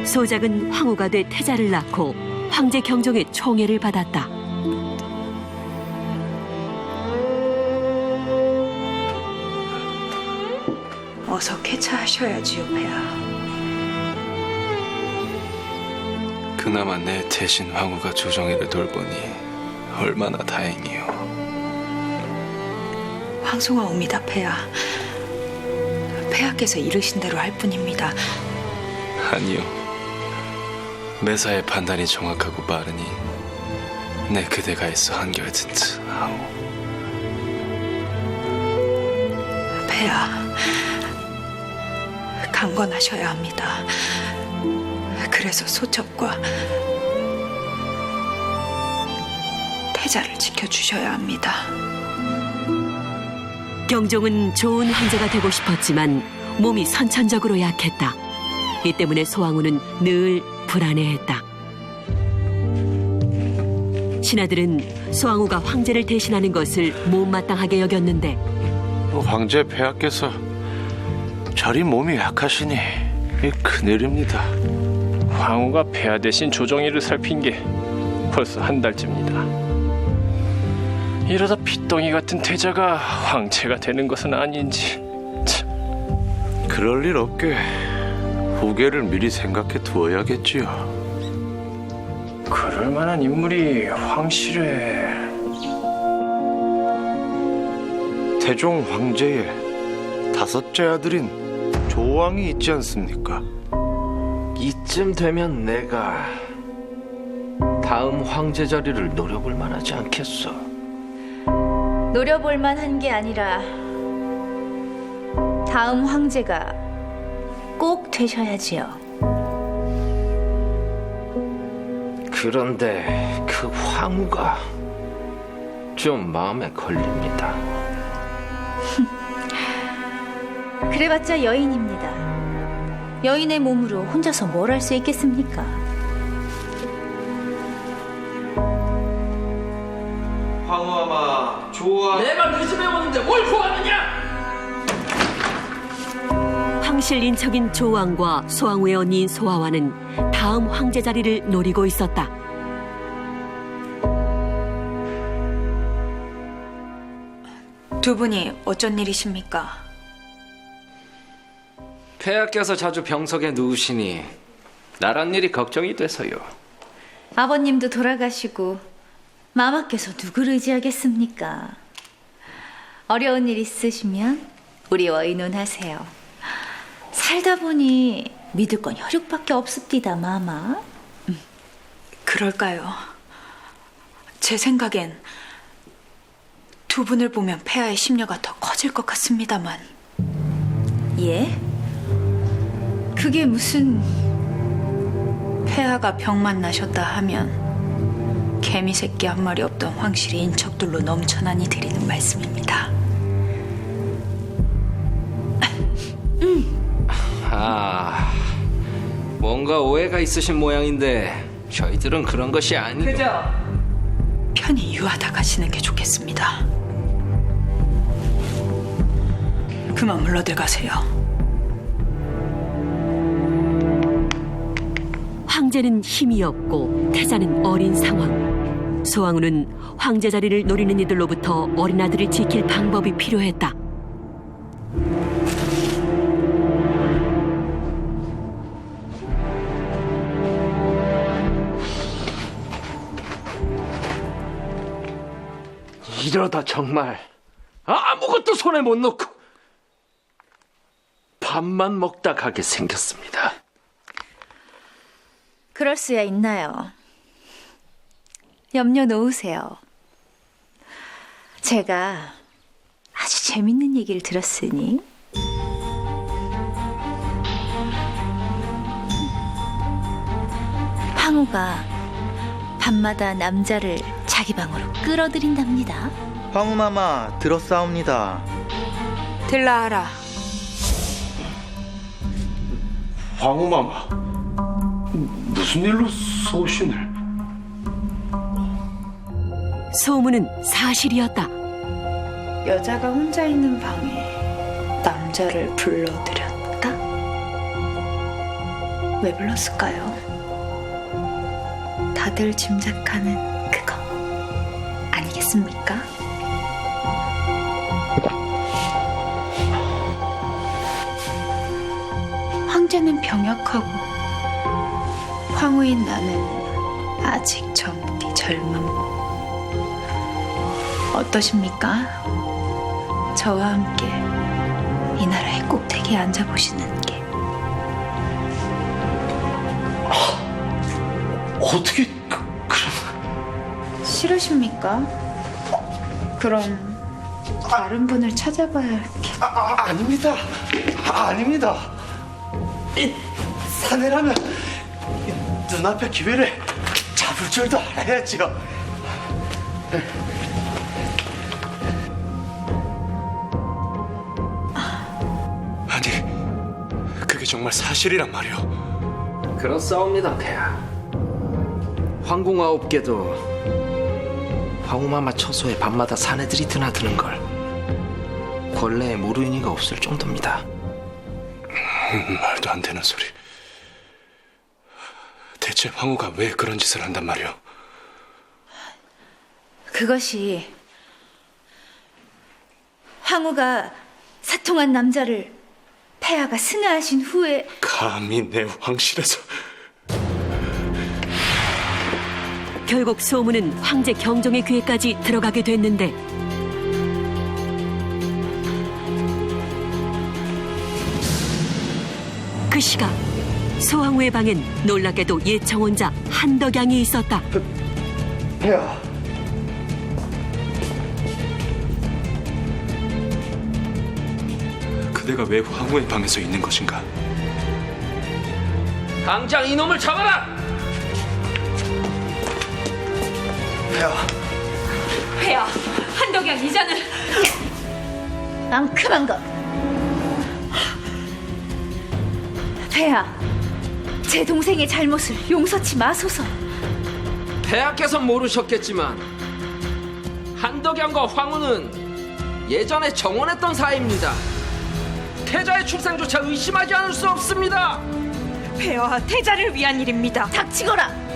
소작은 황후가 돼 태자를 낳고 황제 경종의 총애를 받았다. 어서 쾌차하셔야지요, 폐하. 그나마 내 대신 황후가 조정이를 돌보니 얼마나 다행이요. 황송하옵니다, 폐하. 폐하께서 이르신 대로 할 뿐입니다. 아니요. 매사의 판단이 정확하고 빠르니 내 그대가 있어 한결든트 하오. 폐하, 강건하셔야 합니다. 그래서 소첩과 태자를 지켜주셔야 합니다. 경종은 좋은 황제가 되고 싶었지만 몸이 선천적으로 약했다. 이 때문에 소황후는 늘 불안해했다. 신하들은 소황후가 황제를 대신하는 것을 못마땅하게 여겼는데 황제 폐하께서 저리 몸이 약하시니 큰일입니다. 황후가 폐하 대신 조정이를 살핀 게 벌써 한 달째입니다. 이러다 핏덩이 같은 태자가 황제가 되는 것은 아닌지. 참. 그럴 일 없게 후계를 미리 생각해 두어야겠지요. 그럴 만한 인물이 황실에. 태종 황제의 다섯째 아들인 조왕이 있지 않습니까? 이쯤 되면 내가 다음 황제 자리를 노려볼 만하지 않겠어. 노려볼 만한 게 아니라 다음 황제가 꼭 되셔야지요. 그런데 그 황후가 좀 마음에 걸립니다. 그래봤자 여인입니다. 여인의 몸으로 혼자서 뭘 할 수 있겠습니까? 황후아마 좋아. 내가 네 집에 오는데 뭘 구하느냐? 황실 인척인 조왕과 소황후의 언니인 소하와는 다음 황제 자리를 노리고 있었다. 두 분이 어쩐 일이십니까? 폐하께서 자주 병석에 누우시니 나란 일이 걱정이 돼서요. 아버님도 돌아가시고 마마께서 누구를 의지하겠습니까? 어려운 일 있으시면 우리와 의논하세요. 살다 보니 믿을 건 혈육밖에 없습니다, 마마. 그럴까요? 제 생각엔 두 분을 보면 폐하의 심려가 더 커질 것 같습니다만. 예? 그게 무슨... 폐하가 병만 나셨다 하면 개미 새끼 한 마리 없던 황실이 인척들로 넘쳐나니 드리는 말씀입니다. 아, 뭔가 오해가 있으신 모양인데 저희들은 그런 것이 아니고. 편히 유하다 가시는 게 좋겠습니다. 그만 물러들 가세요. 황제는 힘이 없고 태자는 어린 상황. 소황후는 황제 자리를 노리는 이들로부터 어린 아들을 지킬 방법이 필요했다. 이러다 정말 아무것도 손에 못 놓고 밥만 먹다 가게 생겼습니다. 그럴 수야 있나요? 염려 놓으세요. 제가 아주 재밌는 얘기를 들었으니 황후가 밤마다 남자를 자기 방으로 끌어들인답니다. 황후마마 들었사옵니다. 들라하라. 황후마마, 무슨 일로 소신을? 소문은 사실이었다. 여자가 혼자 있는 방에 남자를 불러들였다? 왜 불렀을까요? 다들 짐작하는 그거 아니겠습니까? 황제는 병약하고 황후인 나는 아직 젊디 젊음. 어떠십니까? 저와 함께 이 나라의 꼭대기에 앉아보시는 게. 어떻게 그런? 싫으십니까? 그럼 다른 분을 찾아봐야 할 게. 아닙니다. 아닙니다. 이 사내라면 이 눈앞의 기회를 잡을 줄도 알아야지요. 아니, 그게 정말 사실이란 말이오. 그렇사옵니다, 폐하. 황궁 9개도 황후마마 처소에 밤마다 사내들이 드나드는 걸 권례에 모르인이가 없을 정도입니다. 말도 안 되는 소리. 대체 황후가 왜 그런 짓을 한단 말이오? 그것이 황후가 사통한 남자를 폐하가 승하하신 후에 감히 내 황실에서. 결국 소문은 황제 경종의 귀에까지 들어가게 됐는데 그 시각 소황후의 방엔 놀랍게도 옛 정혼자 한덕양이 있었다. 폐하, 그대가 왜 황후의 방에서 있는 것인가? 당장 이놈을 잡아라! 폐하. 폐하 한덕양 이자는 앙큼한 것. 폐하 제 동생의 잘못을 용서치 마소서. 폐하께서 모르셨겠지만 한덕양과 황후는 예전에 정혼했던 사이입니다. 태자의 출생조차 의심하지 않을 수 없습니다. 폐하 태자를 위한 일입니다. 닥치거라.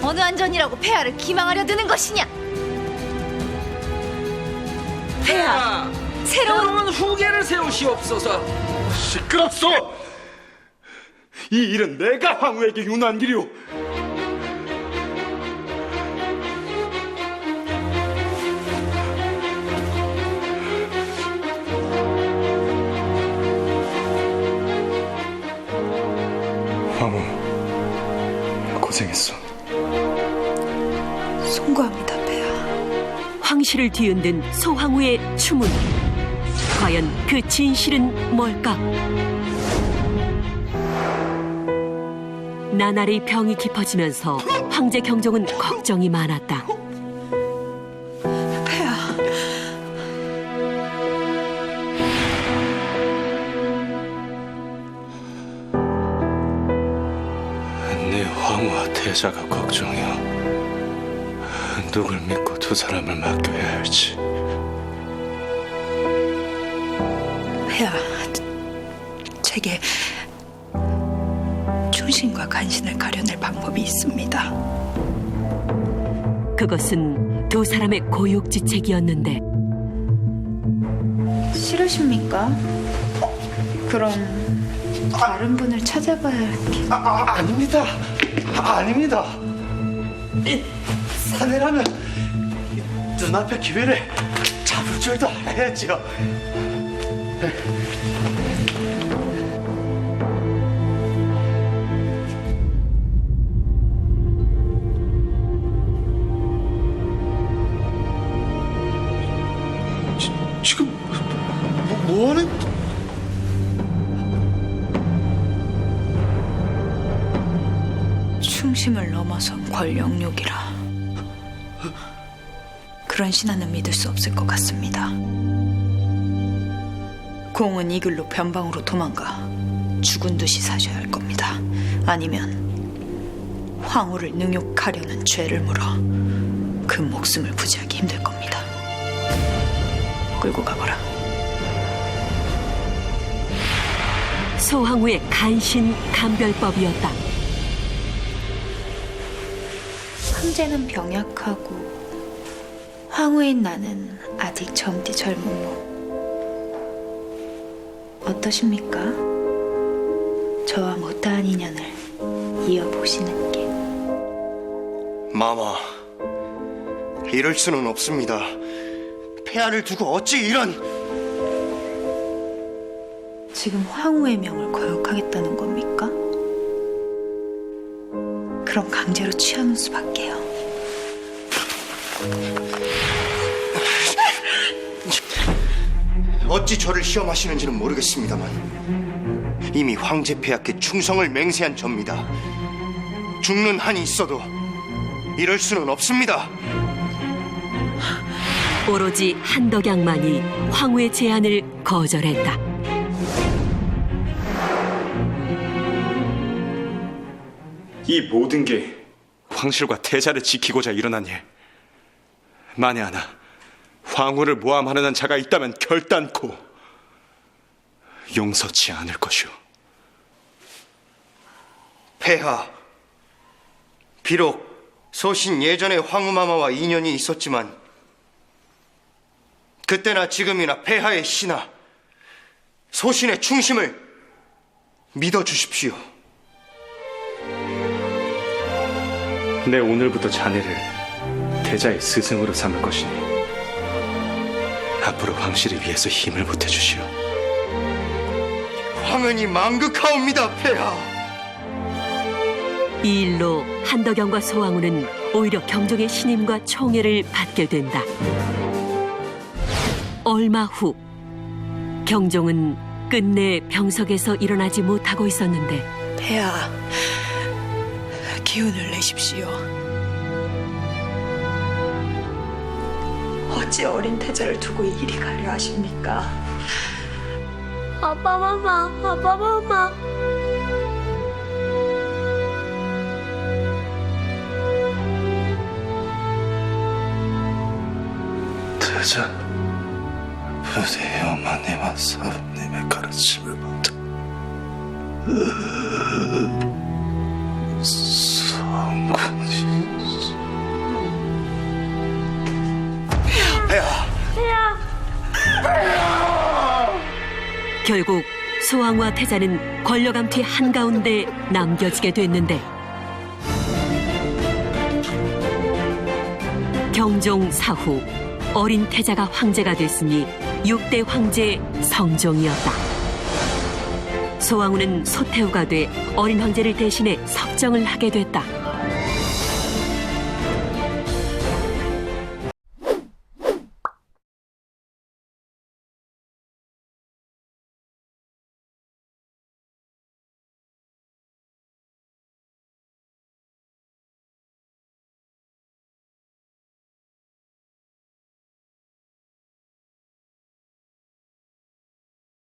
어느 안전이라고 폐하를 기망하려 드는 것이냐? 폐하 새로운 후계를 세우시옵소서. 시끄럽소! 이 일은 내가 황후에게 윤호한 일이오. 황후, 고생했어. 송구합니다, 폐하. 황실을 뒤흔든 소황후의 추문. 과연 그 진실은 뭘까? 나날이 병이 깊어지면서 황제 경종은 걱정이 많았다. 폐하, 내 황후와 태자가 걱정이오. 누굴 믿고 두 사람을 맡겨야 할지. 폐하, 제게 충신과 간신을 가려낼 방법이 있습니다. 그것은 두 사람의 고육지책이었는데 싫으십니까? 그럼 다른 분을 찾아봐야 할 게. 아닙니다. 아닙니다. 이 사내라면 이 눈앞의 기회를 잡을 줄도 알아야지요. 지금 뭐하는? 충심을 넘어선 권력욕이라. 그런 신하는 믿을 수 없을 것 같습니다. 공은 이 길로 변방으로 도망가 죽은 듯이 사셔야 할 겁니다. 아니면 황후를 능욕하려는 죄를 물어 그 목숨을 부지하기 힘들 겁니다. 끌고 가거라. 소황후의 간신 감별법이었다. 황제는 병약하고 황후인 나는 아직 젊디 젊으모. 어떠십니까? 저와 못다한 인연을 이어보시는 게. 마마, 이럴 수는 없습니다. 폐하를 두고 어찌 이런... 지금 황후의 명을 거역하겠다는 겁니까? 그럼 강제로 취하는 수밖에요. 어찌 저를 시험하시는지는 모르겠습니다만 이미 황제 폐하께 충성을 맹세한 접니다. 죽는 한이 있어도 이럴 수는 없습니다. 오로지 한덕양만이 황후의 제안을 거절했다. 이 모든 게 황실과 태자를 지키고자 일어난 일. 만에 하나 황후를 모함하려는 자가 있다면 결단코 용서치 않을 것이오. 폐하, 비록 소신 예전에 황후마마와 인연이 있었지만 그때나 지금이나 폐하의 신하, 소신의 충심을 믿어주십시오. 내 오늘부터 자네를 태자의 스승으로 삼을 것이니 앞으로 황실을 위해서 힘을 보태주시오. 황은이 망극하옵니다, 폐하. 이 일로 한덕양과 소황후는 오히려 경종의 신임과 총애를 받게 된다. 얼마 후 경종은 끝내 병석에서 일어나지 못하고 있었는데 폐하, 기운을 내십시오. 어찌 어린 태자를 두고 이리 가려 하십니까? 아빠 마마. 태자, 부디 어머니와 사부님의 가르침을 받아 성군이. 폐하. 결국 소황후와 태자는 권력암투의 한가운데 남겨지게 됐는데 경종 사후 어린 태자가 황제가 됐으니 6대 황제 성종이었다. 소황후는 소태후가 돼 어린 황제를 대신해 섭정을 하게 됐다.